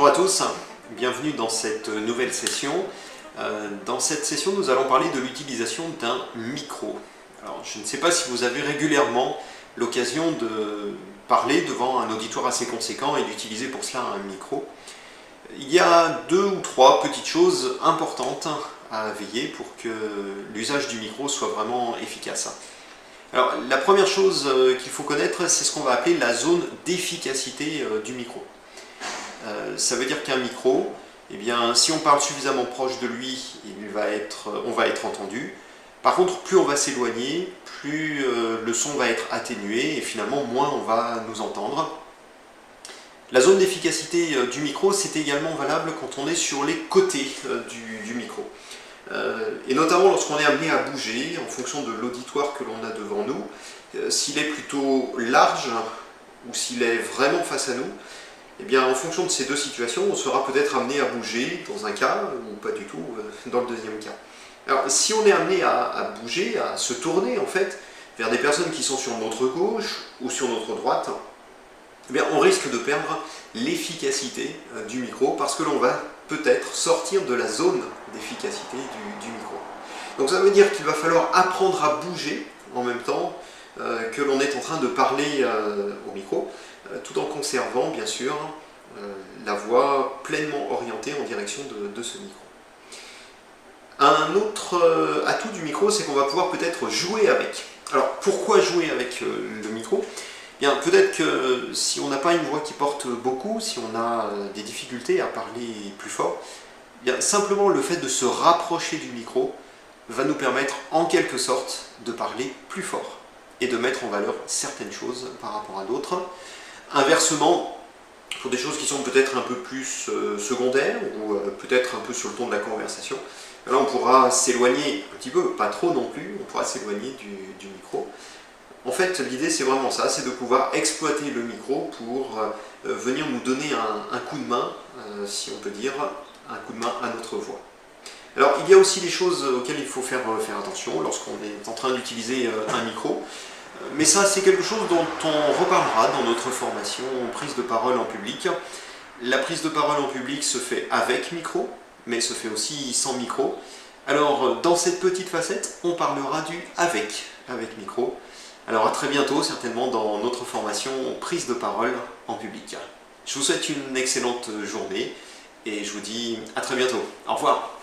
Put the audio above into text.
Bonjour à tous, bienvenue dans cette nouvelle session. Dans cette session, nous allons parler de l'utilisation d'un micro. Alors, je ne sais pas si vous avez régulièrement l'occasion de parler devant un auditoire assez conséquent et d'utiliser pour cela un micro. Il y a deux ou trois petites choses importantes à veiller pour que l'usage du micro soit vraiment efficace. Alors, la première chose qu'il faut connaître, c'est ce qu'on va appeler la zone d'efficacité du micro. Ça veut dire qu'un micro, eh bien, si on parle suffisamment proche de lui, on va être entendu. Par contre, plus on va s'éloigner, plus le son va être atténué et finalement moins on va nous entendre. La zone d'efficacité du micro, c'est également valable quand on est sur les côtés du micro. Et notamment lorsqu'on est amené à bouger en fonction de l'auditoire que l'on a devant nous. S'il est plutôt large ou s'il est vraiment face à nous, eh bien, en fonction de ces deux situations, on sera peut-être amené à bouger dans un cas ou pas du tout dans le deuxième cas. Alors, si on est amené à bouger, à se tourner en fait vers des personnes qui sont sur notre gauche ou sur notre droite, eh bien, on risque de perdre l'efficacité du micro parce que l'on va peut-être sortir de la zone d'efficacité du micro. Donc ça veut dire qu'il va falloir apprendre à bouger en même temps que l'on est en train de parler au micro, tout en conservant bien sûr la voix pleinement orientée en direction de ce micro. Un autre atout du micro, c'est qu'on va pouvoir peut-être jouer avec. Alors pourquoi jouer avec le micro ? Bien, peut-être que si on n'a pas une voix qui porte beaucoup, si on a des difficultés à parler plus fort, bien, simplement le fait de se rapprocher du micro va nous permettre en quelque sorte de parler plus fort et de mettre en valeur certaines choses par rapport à d'autres. Inversement, pour des choses qui sont peut-être un peu plus secondaires ou peut-être un peu sur le ton de la conversation, là on pourra s'éloigner un petit peu, pas trop non plus, on pourra s'éloigner du micro. En fait, l'idée c'est vraiment ça, c'est de pouvoir exploiter le micro pour venir nous donner un coup de main, si on peut dire, un coup de main à notre voix. Alors il y a aussi des choses auxquelles il faut faire attention lorsqu'on est en train d'utiliser un micro. Mais ça, c'est quelque chose dont on reparlera dans notre formation prise de parole en public. La prise de parole en public se fait avec micro, mais se fait aussi sans micro. Alors, dans cette petite facette, on parlera du avec micro. Alors, à très bientôt, certainement, dans notre formation prise de parole en public. Je vous souhaite une excellente journée et je vous dis à très bientôt. Au revoir.